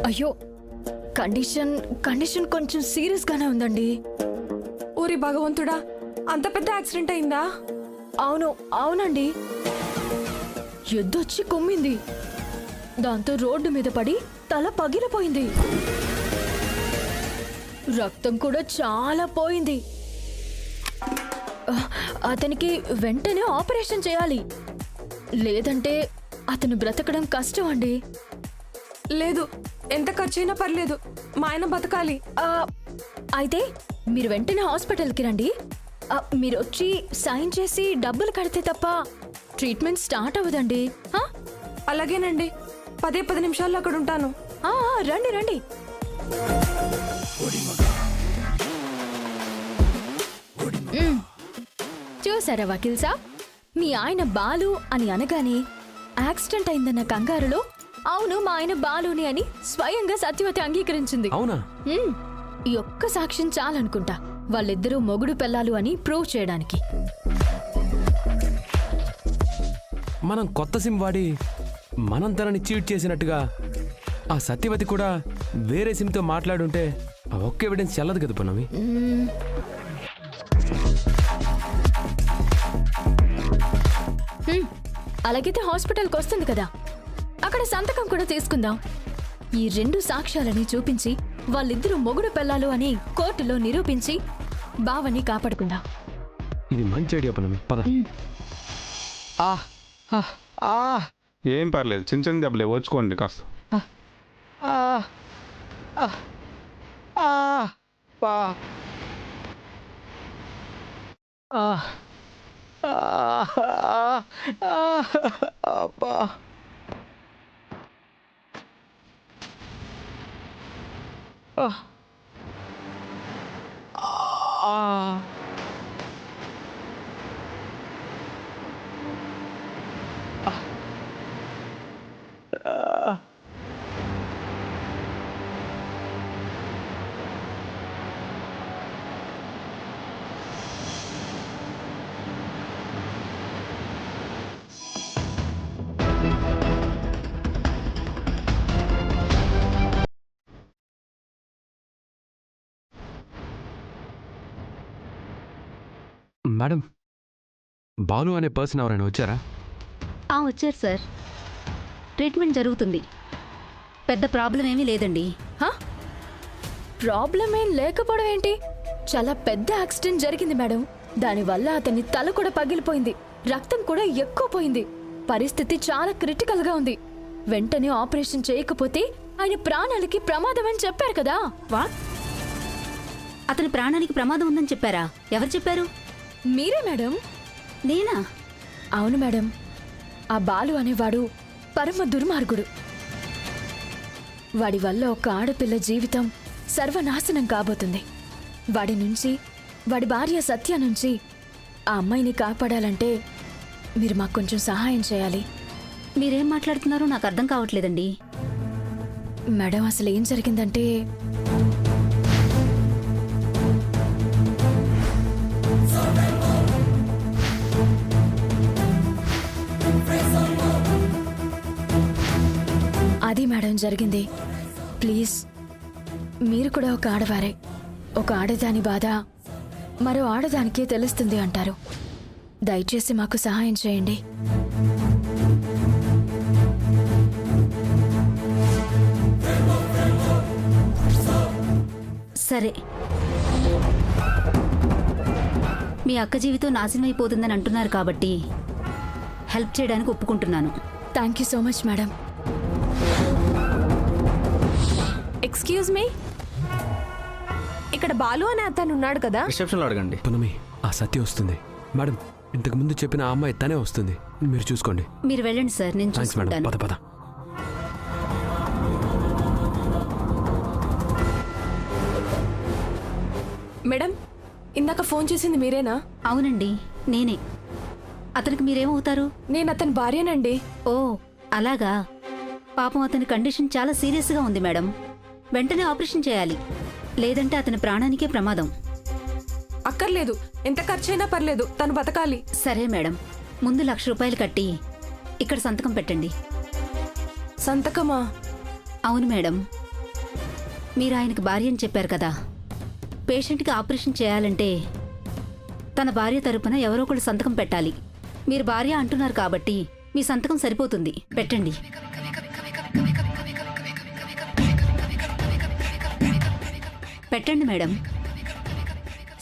అయ్యో, కండిషన్ కొంచెం సీరియస్ గానే ఉందండి. ఊరి భగవంతుడా, అంత పెద్ద యాక్సిడెంట్ అయిందా? అవునండి. ఎద్దొచ్చి కొమ్మింది. దాంతో రోడ్డు మీద పడి తల పగిలిపోయింది. రక్తం కూడా చాలా పోయింది. అతనికి వెంటనే ఆపరేషన్ చేయాలి, లేదంటే అతను బ్రతకడం కష్టం అండి. లేదు, ఎంత ఖర్చైనా పర్లేదు, మా ఆయన బతకాలి. అయితే మీరు వెంటనే హాస్పిటల్కి రండి. మీరు వచ్చి సైన్ చేసి డబ్బులు కడితే తప్ప ట్రీట్మెంట్ స్టార్ట్ అవ్వదండి. అలాగేనండి, 10 నిమిషాల్లో అక్కడ ఉంటాను. రండి. చూసారా వకీల్ సాబ్, మీ ఆయన బాలు అని అనగానే యాక్సిడెంట్ అయిందన్న కంగారులో అవును మా ఆయన బాలుని అని స్వయంగా సత్యవతి అంగీకరించింది. అవునా? ఈ ఒక్క సాక్ష్యం చాలనుకుంటా వాళ్ళిద్దరూ మొగుడు పెళ్ళాలు అని ప్రూవ్ చేయడానికి. మనం కొత్త సిమ్ వాడి మనం తనని చీట్ చేసినట్టుగా ఆ సత్యవతి కూడా వేరే సిమ్తో మాట్లాడుంటే ఆ ఒక్క ఎవిడెన్స్ చెల్లదు కదా పున్నమి. అలాగైతే హాస్పిటల్కి వస్తుంది కదా, అక్కడ సంతకం కూడా తీసుకుందాం. ఈ 2 సాక్ష్యాలని చూపించి వాళ్ళిద్దరూ మొగుడు పెళ్ళాలు అని కోర్టులో నిరూపించి బావని కాపాడుకుందాం. ఇది మంచి ఐడియా పున్నమి, పద. ఏం పర్లేదు, చిన్న చిన్న దెబ్బలే, వచ్చుకోండి కాస్త. మేడం, బాలు అనే పర్సన్ ఎవరైనా వచ్చారా? వచ్చారు సార్, ట్రీట్మెంట్ జరుగుతుంది, పెద్ద ప్రాబ్లం ఏమీ లేదండి. ప్రాబ్లం ఏం లేకపోవడం ఏంటి? చాలా పెద్ద యాక్సిడెంట్ జరిగింది మేడం. దానివల్ల అతని తల కూడా పగిలిపోయింది, రక్తం కూడా ఎక్కువ పోయింది. పరిస్థితి చాలా క్రిటికల్ గా ఉంది. వెంటనే ఆపరేషన్ చేయకపోతే ఆయన ప్రాణాలకి ప్రమాదం అని చెప్పారు కదా. అతని ప్రాణానికి ప్రమాదం ఉందని చెప్పారా? ఎవరు చెప్పారు? మీరే మేడం. నేనా? అవును మేడం. ఆ బాలు అనేవాడు పరమ దుర్మార్గుడు. వాడి వల్ల ఒక ఆడపిల్ల జీవితం సర్వనాశనం కాబోతుంది. వాడి నుంచి, వాడి భార్య సత్య నుంచి ఆ అమ్మాయిని కాపాడాలంటే మీరు మాకు కొంచెం సహాయం చేయాలి. మీరేం మాట్లాడుతున్నారో నాకు అర్థం కావట్లేదండి. మేడం, అసలు ఏం జరిగిందంటే అది మేడం జరిగింది. ప్లీజ్, మీరు కూడా ఒక ఆడవారే. ఒక ఆడదాని బాధ మరో ఆడదానికే తెలుస్తుంది అంటారు. దయచేసి మాకు సహాయం చేయండి. సరే, మీ అక్క జీవితం నాశనం అయిపోతుందని అంటున్నారు కాబట్టి హెల్ప్ చేయడానికి ఒప్పుకుంటున్నాను. Thank you so much madam. Excuse me, ఇక్కడ బాలు అనే అతను ఉన్నాడు కదా? రిసెప్షన్లో అడగండి. పున్నమి, ఆ సత్య వస్తుంది. మేడం, ఇంతకు ముందు చెప్పిన ఆ అమ్మాయి తనే వస్తుంది, మీరు చూసుకోండి. మీరు వెళ్ళండి సార్, నేను థ్యాంక్స్ మేడం. చూసుకుంటాను. పద పద. మేడం, ఇందాక ఫోన్ చేసింది మీరేనా? అవునండి, నేనే. అతనికి మీరేమవుతారు? నేను అతని భార్యనండి. ఓ అలాగా. పాపం అతని కండిషన్ చాలా సీరియస్గా ఉంది మేడం. వెంటనే ఆపరేషన్ చేయాలి, లేదంటే అతని ప్రాణానికే ప్రమాదం. అక్కర్లేదు, ఎంత ఖర్చైనా పర్లేదు, తను బతకాలి. సరే మేడం, ముందు 1,00,000 రూపాయలు కట్టి ఇక్కడ సంతకం పెట్టండి. సంతకమా? అవును మేడం, మీరు ఆయనకి భార్య అని చెప్పారు కదా, పేషెంట్కి ఆపరేషన్ చేయాలంటే తన భార్య తరపున ఎవరో ఒకళ్ళు సంతకం పెట్టాలి. మీరు భార్య అంటున్నారు కాబట్టి మీ సంతకం సరిపోతుంది, పెట్టండి. పెట్టండి మేడం.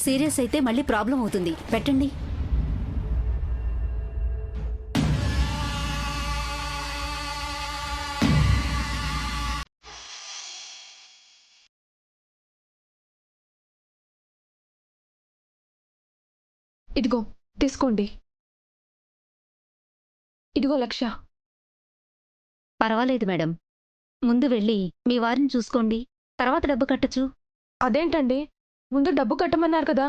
సీరియస్ అయితే మళ్ళీ ప్రాబ్లం అవుతుంది, పెట్టండి. ఇదిగో తీసుకోండి. ఇదిగో 1,00,000. పర్వాలేదు మేడం, ముందు వెళ్ళి మీ వారిని చూసుకోండి, తర్వాత డబ్బు కట్టచ్చు. అదేంటండి, ముందు డబ్బు కట్టమన్నారు కదా.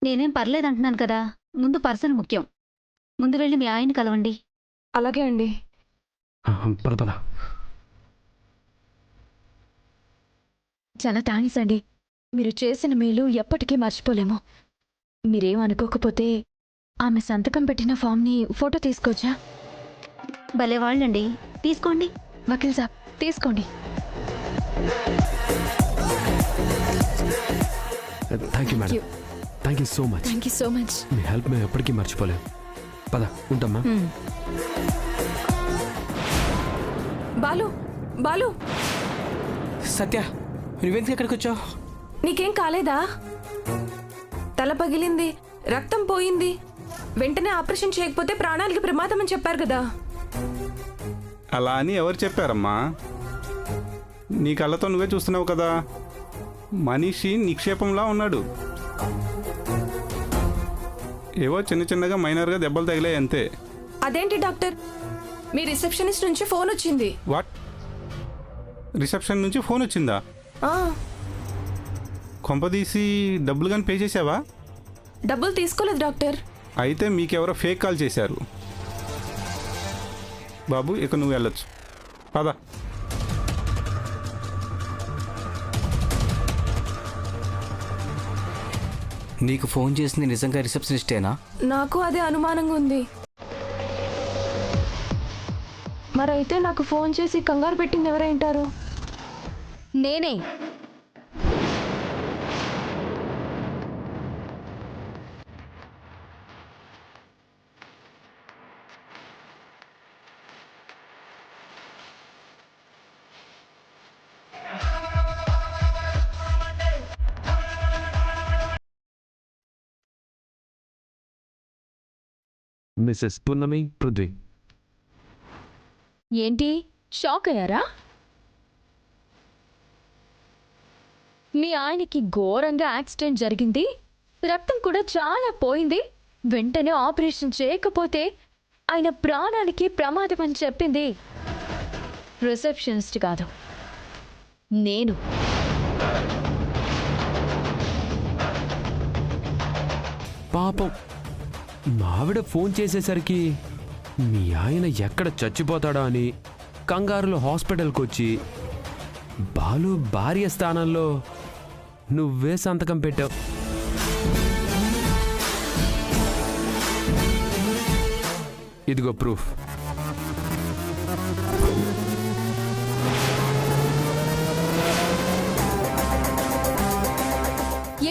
నేనేం పర్లేదంటున్నాను కదా, ముందు పర్సన్ ముఖ్యం. ముందు వెళ్ళి మీ ఆయన్ని కలవండి. అలాగే అండి. పద. చాలా థ్యాంక్స్ అండి. మీరు చేసిన మేలు ఎప్పటికీ మర్చిపోలేము. మీరేమనుకోకపోతే ఆమె సంతకం పెట్టిన ఫామ్ని ఫోటో తీసుకోవచ్చా? భలే వాళ్ళండి, తీసుకోండి. వకీల్ సాబ్ తీసుకోండి. Thank you madam, thank you so much. Thank you so much. Me help మేము ఎప్పటికీ మర్చిపోలేం. పద, ఉంటామ్మా. బాలు, బాలు, సత్య, నువ్వెందుకు ఎక్కడికి వచ్చావు? నీకేం కాలేదా? తల పగిలింది, రక్తం పోయింది. వెంటనే ఆపరేషన్ చేయకపోతే ప్రాణాలకి ప్రమాదం అని చెప్పారు కదా. అలా అని ఎవరు చెప్పారమ్మా? నీ కళ్ళతో నువ్వే చూస్తున్నావు కదా, మనిషి నిక్షేపంలా ఉన్నాడు. ఏవో చిన్న చిన్నగా మైనర్గా దెబ్బలు తగిలాయి అంతే. అదేంటి డాక్టర్, మీ రిసెప్షనిస్ట్ నుంచి ఫోన్ వచ్చింది. వాట్? రిసెప్షన్ నుంచి ఫోన్ వచ్చిందా? ఆ, కొంపదీసి డబ్బులు కానీ పే చేసావా? డబ్బులు తీసుకోలేదు డాక్టర్. అయితే మీకెవరో ఫేక్ కాల్ చేశారు. బాబు, ఇక నువ్వు వెళ్ళొచ్చు, పద. నీకు ఫోన్ చేసింది నిజంగా రిసెప్షనిస్టేనా? నాకు అదే అనుమానంగా ఉంది. మరైతే నాకు ఫోన్ చేసి కంగారు పెట్టింది ఎవరైంటారు? నేనే. మిస్సెస్ పున్నమి పృథ్వీ. ఏంటి షాక్ అయ్యారా? మీ ఆయనకి ఘోరంగా యాక్సిడెంట్ జరిగింది, రక్తం కూడా చాలా పోయింది. వెంటనే ఆపరేషన్ చేయకపోతే ఆయన ప్రాణానికి ప్రమాదం అని చెప్పింది రిసెప్షనిస్ట్ కాదు, నేను. పాపం, మావిడ ఫోన్ చేసేసరికి మీ ఆయన ఎక్కడ చచ్చిపోతాడో అని కంగారులో హాస్పిటల్కి వచ్చి బాలు భార్య స్థానంలో నువ్వే సంతకం పెట్టావు. ఇదిగో ప్రూఫ్.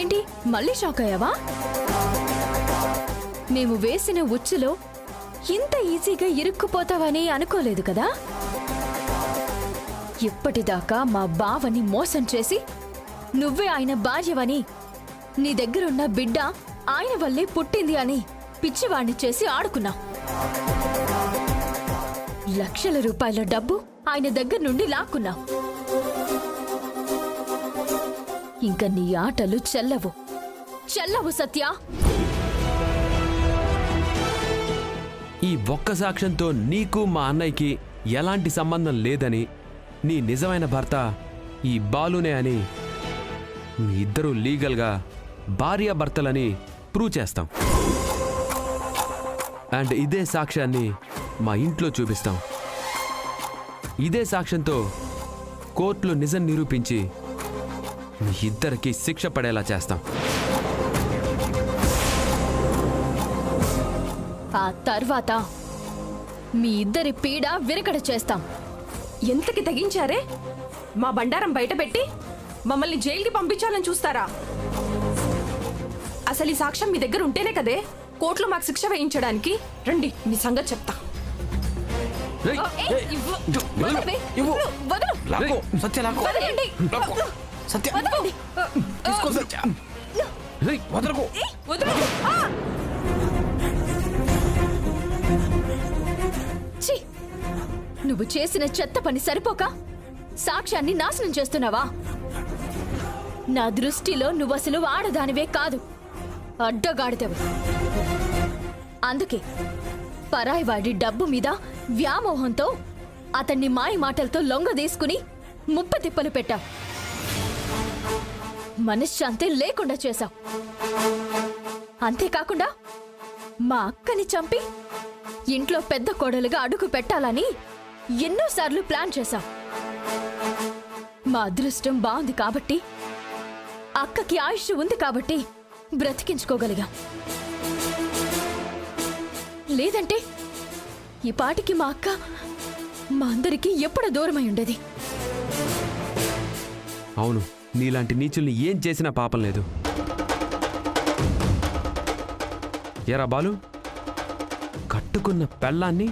ఏంటి మళ్ళీ షాక్ అయ్యావా? మేము వేసిన ఉచ్చులో ఇంత ఈజీగా ఇరుక్కుపోతావని అనుకోలేదు కదా. ఇప్పటిదాకా మా బావని మోసం చేసి నువ్వే ఆయన భార్యవని, నీ దగ్గరున్న బిడ్డ ఆయన వల్లే పుట్టింది అని పిచ్చివాణ్ణి చేసి ఆడుకున్నావు. లక్షల రూపాయల డబ్బు ఆయన దగ్గర నుండి లాక్కున్నావు. ఇంకా నీ ఆటలు చెల్లవు, చెల్లవు సత్య. ఈ ఒక్క సాక్ష్యంతో నీకు మా అన్నయ్యకి ఎలాంటి సంబంధం లేదని, నీ నిజమైన భర్త ఈ బాలునే అని మీ ఇద్దరూ లీగల్గా భార్యాభర్తలని ప్రూవ్ చేస్తాం. అండ్ ఇదే సాక్ష్యాన్ని మా ఇంట్లో చూపిస్తాం. ఇదే సాక్ష్యంతో కోర్టులో నిజం నిరూపించి మీ ఇద్దరికి శిక్ష పడేలా చేస్తాం. ఆ తర్వాత మీ ఇద్దరి పీడ విరగడ చేస్తాం. ఎంతకి తెగించారే? మా బండారం బయట పెట్టి మమ్మల్ని జైలుకి పంపించాలని చూస్తారా? అసలు ఈ సాక్ష్యం మీ దగ్గర ఉంటేనే కదే కోర్టులో మాకు శిక్ష వేయించడానికి. రండి, మీ సంగతి చెప్తా. రేయ్, ఇవ్వు. వదలు. లాక్కో సత్య, లాక్కో. వదలండి. లాక్కో. సత్య, వదలండి. తీసుకో సత్య. రేయ్, వదలకు. వదలు. ఆ! ఛీ! నువ్వు చేసిన చెత్త పని సరిపోక సాక్ష్యాన్ని నాశనం చేస్తున్నావా? నా దృష్టిలో నువ్వసలు ఆడదానివే కాదు, అడ్డగాడిదవి. అందుకే పరాయివాడి డబ్బు మీద వ్యామోహంతో అతన్ని మాయ మాటలతో లొంగదీసుకుని ముప్ప తిప్పలు పెట్టావు. మనశ్శాంతి లేకుండా చేశావు. అంతేకాకుండా మా అక్కని చంపి ఇంట్లో పెద్ద కోడలుగా అడుగు పెట్టాలని ఎన్నోసార్లు ప్లాన్ చేశావు. మా అదృష్టం బాగుంది కాబట్టి, అక్కకి ఆయుష్ ఉంది కాబట్టి బ్రతికించుకోగలిగా. లేదంటే ఈ పాటికి మా అక్క మా అందరికీ ఎప్పుడు దూరమై ఉండేది. అవును, నీలాంటి నీచుల్ని ఏం చేసినా పాపం లేదు. ఎరా బాలు, కట్టుకున్న పెళ్ళాన్ని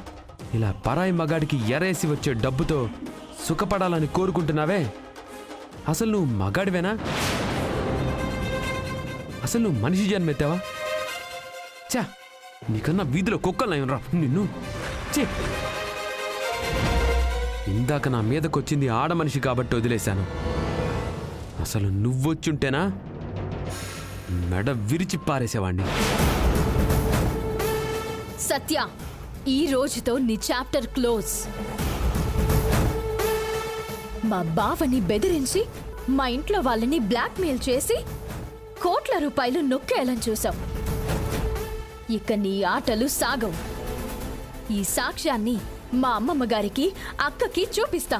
ఇలా పరాయి మగాడికి ఎరేసి వచ్చే డబ్బుతో సుఖపడాలని కోరుకుంటున్నావే, అసలు నువ్వు మగాడివేనా? అసలు నువ్వు మనిషి జన్మెత్తావా? చా, నీకన్నా వీధిలో కుక్కలు రా నిన్ను. చే, ఇందాక నా మీదకొచ్చింది ఆడ మనిషి కాబట్టి వదిలేశాను. అసలు నువ్వొచ్చుంటేనా మెడ విరిచి పారేసేవాణ్ణి. సత్య, ఈ రోజుతో నీ చాప్టర్ క్లోజ్. మా బావని బెదిరించి మా ఇంట్లో వాళ్ళని బ్లాక్మెయిల్ చేసి కోట్ల రూపాయలు నొక్కేయాలని చూసావు. ఇక నీ ఆటలు సాగవు. ఈ సాక్ష్యాన్ని మా అమ్మమ్మ గారికి, అక్కకి చూపిస్తా.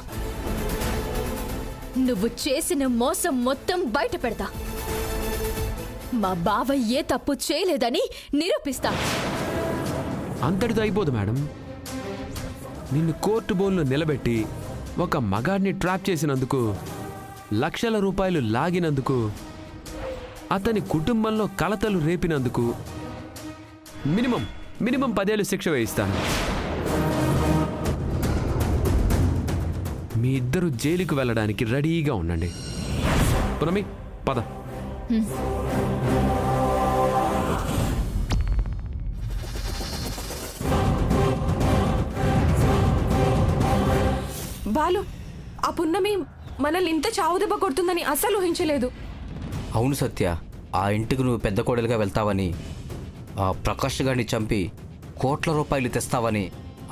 నువ్వు చేసిన మోసం మొత్తం బయట పెడతా. మా బావ ఏ తప్పు చేయలేదని నిరూపిస్తా. అంతటితో అయిపోదు మేడం. నిన్ను కోర్టు బోన్లో నిలబెట్టి ఒక మగాడిని ట్రాప్ చేసినందుకు, లక్షల రూపాయలు లాగినందుకు, అతని కుటుంబంలో కలతలు రేపినందుకు మినిమం 10 ఏళ్ళు శిక్ష వేయిస్తాను. మీ ఇద్దరు జైలుకు వెళ్ళడానికి రెడీగా ఉండండి. పునమి, పద. బాలు, ఆ పున్నమి మనల్ని ఇంత చావు దెబ్బ కొడుతుందని అస్సలు ఊహించలేదు. అవును సత్య, ఆ ఇంటికి నువ్వు పెద్ద కోడలుగా వెళ్తావని, ఆ ప్రకాష్ గారిని చంపి కోట్ల రూపాయలు తెస్తావని,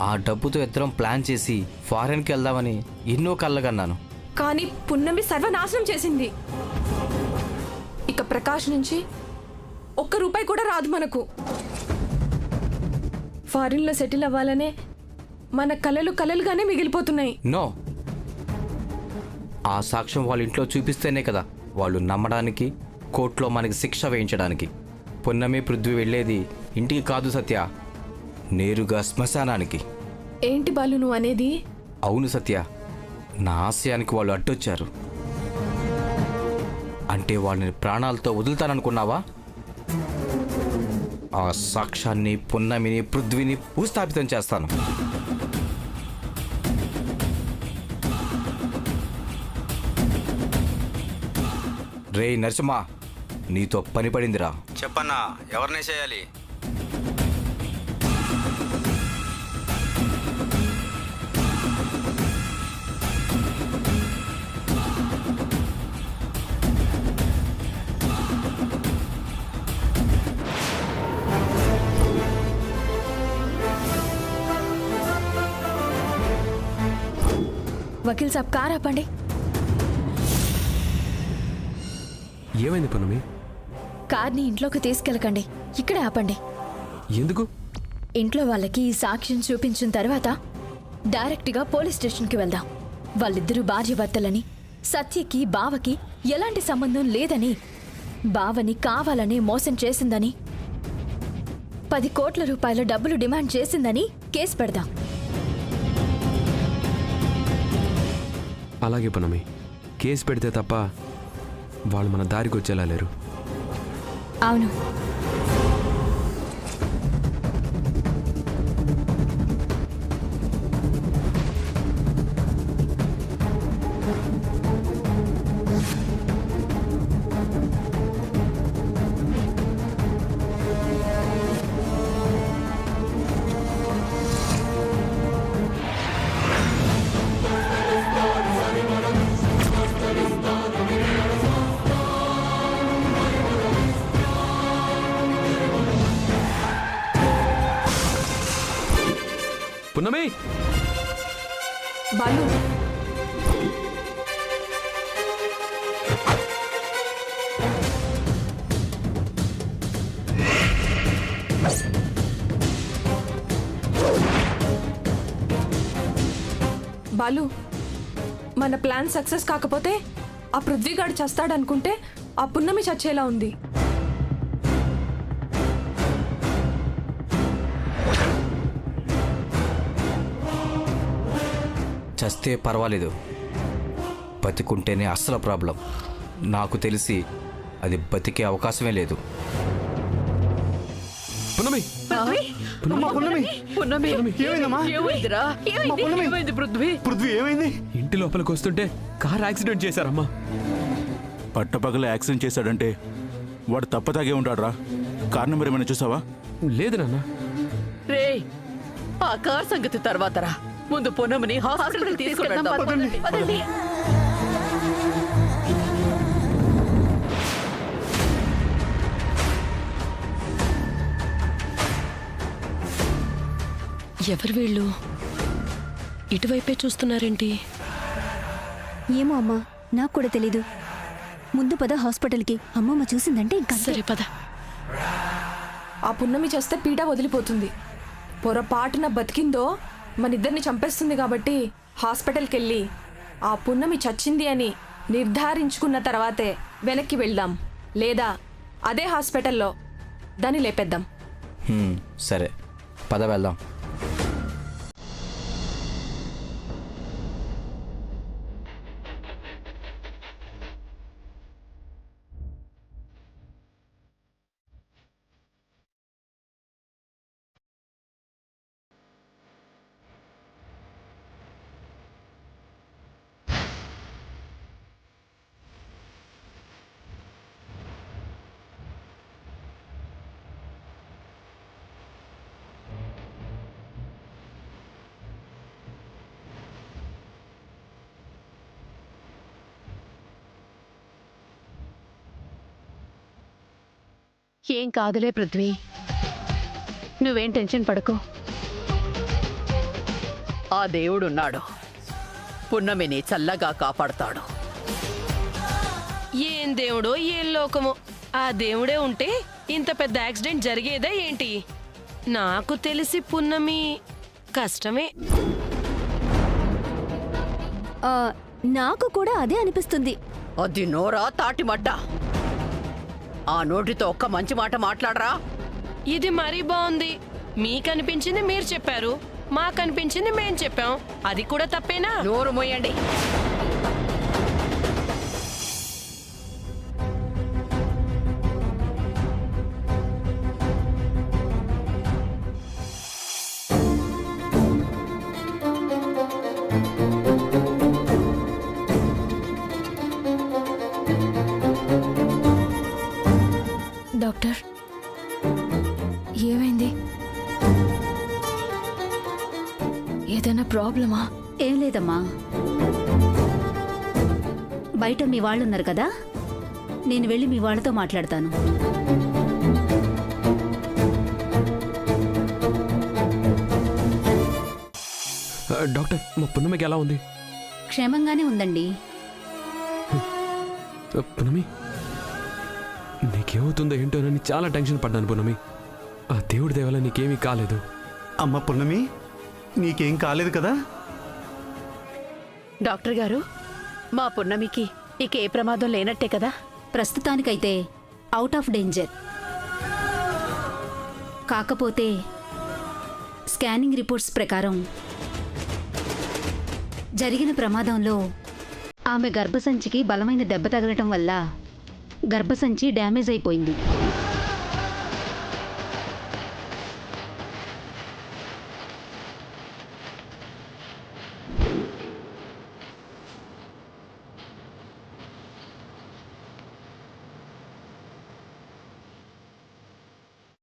ఆ డబ్బుతో ఇద్దరం ప్లాన్ చేసి ఫారెన్కి వెళ్దామని ఎన్నో కళ్ళగన్నాను. కానీ పున్నమి సర్వనాశనం చేసింది. ఇక ప్రకాష్ నుంచి ఒక్క రూపాయి కూడా రాదు మనకు. ఫారిన్లో సెటిల్ అవ్వాలనే మన కలలుగానే మిగిలిపోతున్నాయి. నో, ఆ సాక్ష్యం వాళ్ళ ఇంట్లో చూపిస్తేనే కదా వాళ్ళు నమ్మడానికి, కోర్టులో మనకి శిక్ష వేయించడానికి. పున్నమి, పృథ్వీ వెళ్ళేది ఇంటికి కాదు సత్య, నేరుగా శ్మశానానికి. ఏంటి బాలు నువ్వు అనేది? అవును సత్య, నా ఆశయానికి వాళ్ళు అడ్డొచ్చారు. అంటే వాళ్ళని ప్రాణాలతో వదులుతాననుకున్నావా? ఆ సాక్ష్యాన్ని, పున్నమిని, పృథ్వీని భూస్థాపితం చేస్తాను. రే నరసింహ, నీతో పని పడిందిరా. చెప్పన్నా, ఎవరినే చేయాలి? వకీల్ సాబ్, కార్ ఆపండి. ఏమైంది పునమి? కార్ని ఇంట్లోకి తీసుకెళ్ళకండి, ఇక్కడే ఆపండి. ఎందుకు? ఇంట్లో వాళ్ళకి ఈ సాక్ష్యం చూపించిన తర్వాత డైరెక్ట్గా పోలీస్ స్టేషన్కి వెళ్దాం. వాళ్ళిద్దరూ భార్యాభర్తలని, సత్యకి బావకి ఎలాంటి సంబంధం లేదని, బావని కావాలని మోసం చేసిందని, 10 కోట్ల రూపాయల డబ్బులు డిమాండ్ చేసిందని కేసు పెడదాం. అలాగే పునమి, కేసు పెడితే తప్ప వాళ్ళు మన దారికి వచ్చేలా లేరు. అవును. పున్నమి, బాలు, బాలు, మన ప్లాన్ సక్సెస్ కాకపోతే ఆ పృథ్వీగాడు చస్తాడనుకుంటే ఆ పున్నమి చచ్చేలా ఉంది. చస్తే పర్వాలేదు, బతికుంటేనే అస్సలు ప్రాబ్లం. నాకు తెలిసి అది బతికే అవకాశమే లేదు. పున్నమి, పృథ్వీ ఏమైంది? ఇంటి లోపలికి వస్తుంటే కార్ యాక్సిడెంట్ చేశారమ్మా. పట్టపగల యాక్సిడెంట్ చేశాడంటే వాడు తప్పతాగే ఉంటాడు రా. కారణం మరి ఏమైనా చూసావా? లేదు నాన్న. రే, ఆ కార్ సంగతి తర్వాత రా. ముందు పొన్నమని హాస్పిటల్ తీసుకెళ్దాం. పదండి. ఎవరు వీళ్ళు? ఇటువైపే చూస్తున్నారేంటి? ఏమో అమ్మా, నాకు కూడా తెలీదు. ముందు పద హాస్పిటల్కి. అమ్మమ్మ చూసిందంటే ఇంకా సరే పద. ఆ పున్నమి చేస్తే పీట వదిలిపోతుంది. పొరపాటున బతికిందో మనిద్దరిని చంపేస్తుంది. కాబట్టి హాస్పిటల్కి వెళ్ళి ఆ పున్నమి చచ్చింది అని నిర్ధారించుకున్న తర్వాతే వెనక్కి వెళ్దాం. లేదా అదే హాస్పిటల్లో దాన్ని లేపేద్దాం. సరే, పద వెళ్దాం. ఏం కాదులే పృథ్వీ, నువ్వేం టెన్షన్ పడకు. ఆ దేవుడున్నాడు, పున్నమిని చల్లగా కాపాడుతాడు. ఏం దేవుడో ఏం లోకమో, ఆ దేవుడే ఉంటే ఇంత పెద్ద యాక్సిడెంట్ జరిగేదా ఏంటి? నాకు తెలిసి పున్నమి కష్టమే. నాకు కూడా అదే అనిపిస్తుంది. అది నోరా తాటిమడ్డ. ఆ నోటితో ఒక్క మంచి మాట మాట్లాడరా. ఇది మరీ బాగుంది. మీకనిపించింది మీరు చెప్పారు, మాకనిపించింది మేం చెప్పాం. అది కూడా తప్పేనా? నోరు మోయండి. డాక్టర్, ఏమైంది? ఏదైనా ప్రాబ్లమా? ఏం లేదమ్మా. బయట మీ వాళ్ళు ఉన్నారు కదా, నేను వెళ్ళి మీ వాళ్ళతో మాట్లాడతాను. డాక్టర్, మా పున్నమికి ఎలా ఉంది? క్షేమంగానే ఉందండి. పున్నమి, నీకేమవుతుందో ఏంటోనని చాలా టెన్షన్ పడ్డాను పున్నమి. ఆ దేవుడి దేవల నీకేమీ కాలేదు. అమ్మ పున్నమి, నీకేం కాలేదు కదా? డాక్టర్ గారు, మా పున్నమికి ఇక ఏ ప్రమాదం లేనట్టే కదా? ప్రస్తుతానికైతే అవుట్ ఆఫ్ డేంజర్. కాకపోతే స్కానింగ్ రిపోర్ట్స్ ప్రకారం జరిగిన ప్రమాదంలో ఆమె గర్భసంచికి బలమైన దెబ్బ తగలటం వల్ల గర్భసంచి డ్యామేజ్ అయిపోయింది.